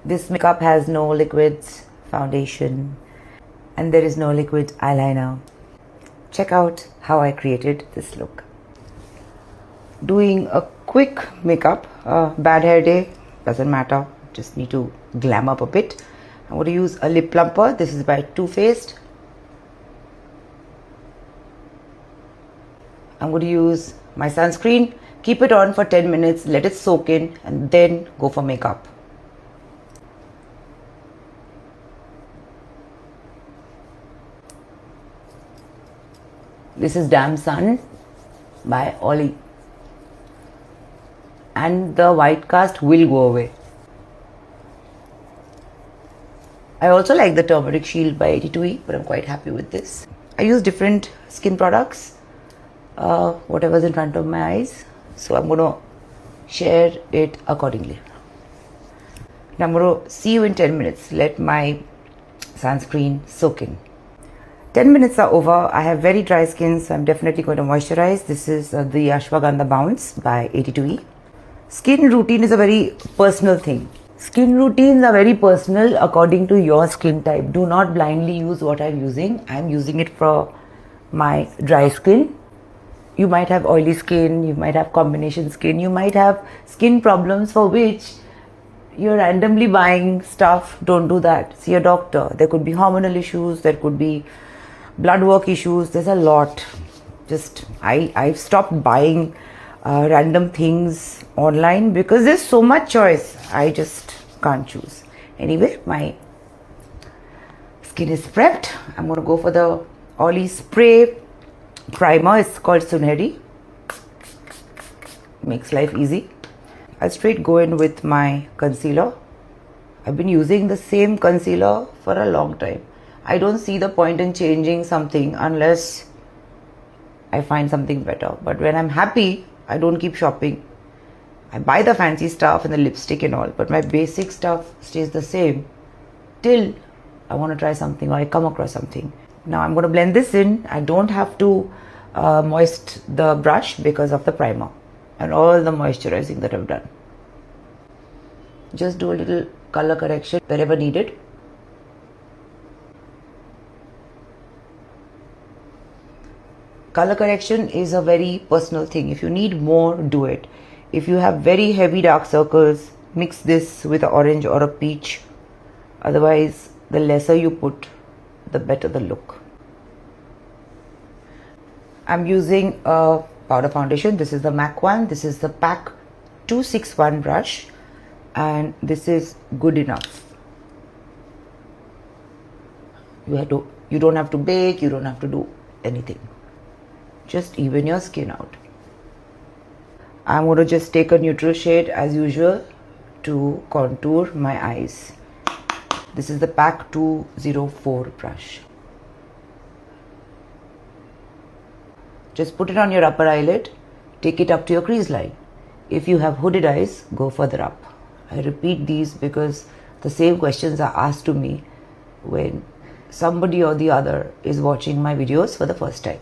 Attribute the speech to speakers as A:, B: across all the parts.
A: This makeup has no liquids, foundation, and there is no liquid eyeliner. Check out how I created this look. Doing a quick makeup, bad hair day, doesn't matter, just need to glam up a bit. I'm going to use a lip plumper. This is by Too Faced. I'm going to use my sunscreen. Keep it on for 10 minutes, let it soak in, and then go for makeup. This is Damn Sun by Ollie. And the white cast will go away. I also like the Turmeric Shield by 82E, but I'm quite happy with this. I use different skin products, whatever's in front of my eyes. So I'm going to share it accordingly. Now I'm going to see you in 10 minutes. Let my sunscreen soak in. 10 minutes are over. I have very dry skin, so I'm definitely going to moisturize. This is the Ashwagandha Bounce by 82E. Skin routine is a very personal thing. Skin routines are very personal according to your skin type. Do not blindly use what I'm using. I'm using it for my dry skin. You might have oily skin, you might have combination skin, you might have skin problems for which you're randomly buying stuff. Don't do that. See a doctor. There could be hormonal issues, there could be blood work issues. There's a lot. I've stopped buying random things online because there's so much choice. I just can't choose. Anyway, my skin is prepped. I'm going to go for the Ollie Spray primer. It's called Sunheri. Makes life easy. I'll straight go in with my concealer. I've been using the same concealer for a long time. I don't see the point in changing something unless I find something better. But when I'm happy, I don't keep shopping. I buy the fancy stuff and the lipstick and all, but my basic stuff stays the same till I want to try something or I come across something. Now I'm going to blend this in. I don't have to moist the brush because of the primer and all the moisturizing that I've done. Just do a little color correction wherever needed. Color correction is a very personal thing. If you need more, do it. If you have very heavy dark circles, mix this with an orange or a peach. Otherwise, the lesser you put, the better the look. I'm using a powder foundation. This is the MAC one. This is the PAC 261 brush, and this is good enough. You don't have to bake, you don't have to do anything. Just even your skin out. I'm going to just take a neutral shade as usual to contour my eyes. This is the PAC 204 brush. Just put it on your upper eyelid, take it up to your crease line. If you have hooded eyes, go further up. I repeat these because the same questions are asked to me when somebody or the other is watching my videos for the first time.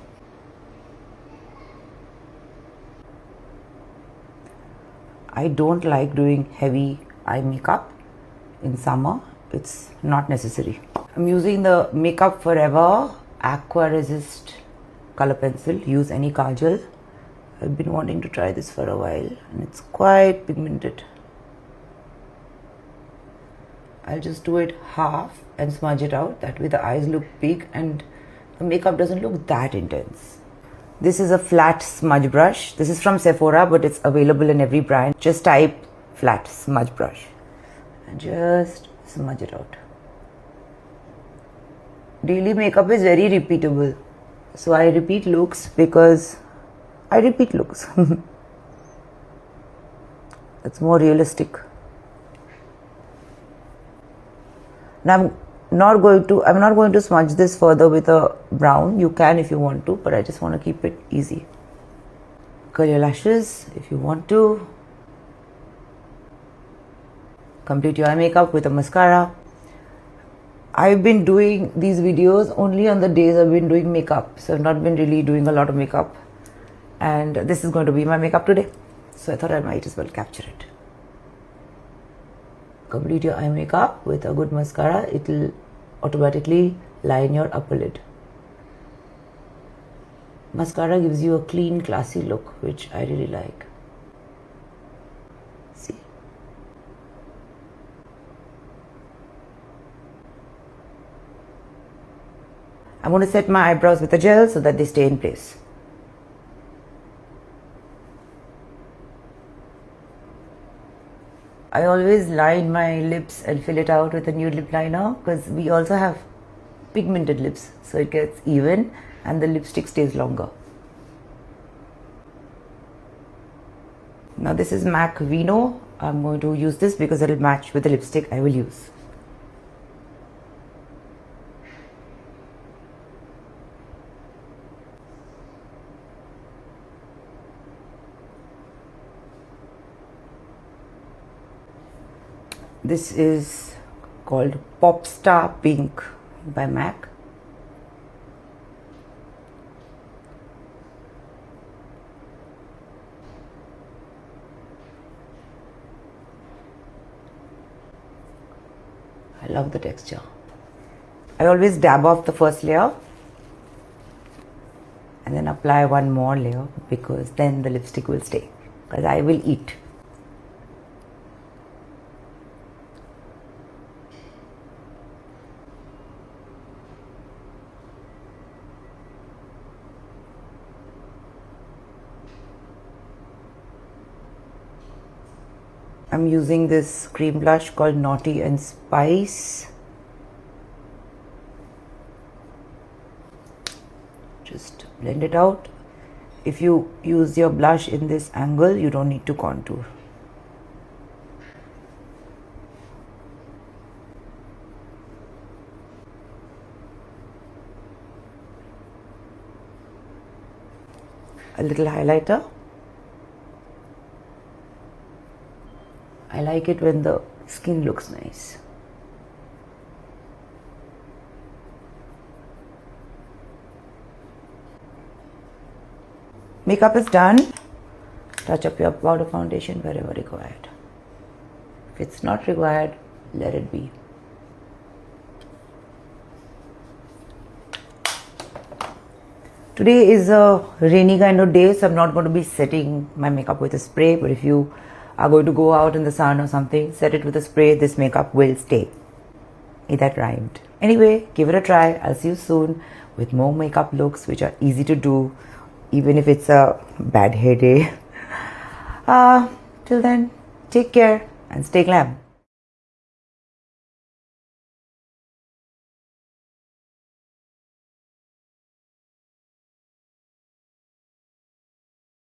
A: I don't like doing heavy eye makeup in summer. It's not necessary. I'm using the Makeup Forever Aqua Resist color pencil. Use any kajal. I've been wanting to try this for a while and it's quite pigmented. I'll just do it half and smudge it out. That way the eyes look big and the makeup doesn't look that intense. This is a flat smudge brush. This is from Sephora, but it's available in every brand. Just type flat smudge brush and just smudge it out. Daily makeup is very repeatable. So I repeat looks because I repeat looks. It's more realistic. Now I'm not going to smudge this further with a brown. You can if you want to, but I just want to keep it easy. Curl your lashes if you want to. Complete your eye makeup with a mascara. I've been doing these videos only on the days I've been doing makeup, so I've not been really doing a lot of makeup, and this is going to be my makeup today, so I thought I might as well capture it. complete your eye makeup with a good mascara, it will automatically line your upper lid. Mascara gives you a clean, classy look, which I really like. See? I'm going to set my eyebrows with a gel so that they stay in place. I always line my lips and fill it out with a nude lip liner because we also have pigmented lips, so it gets even and the lipstick stays longer. Now this is MAC Vino. I'm going to use this because it will match with the lipstick I will use. This is called Popstar Pink by MAC. I love the texture. I always dab off the first layer and then apply one more layer because then the lipstick will stay, because I will eat. I'm using this cream blush called Naughty and Spice. Just blend it out. If you use your blush in this angle, you don't need to contour. A little highlighter. I like it when the skin looks nice. Makeup is done. Touch up your powder foundation wherever required. If it's not required, let it be. Today is a rainy kind of day, so I'm not going to be setting my makeup with a spray, but if you are going to go out in the sun or something, set it with a spray. This makeup will stay. That rhymed. Anyway, give it a try. I'll see you soon with more makeup looks which are easy to do even if it's a bad hair day. Till then, take care and stay glam.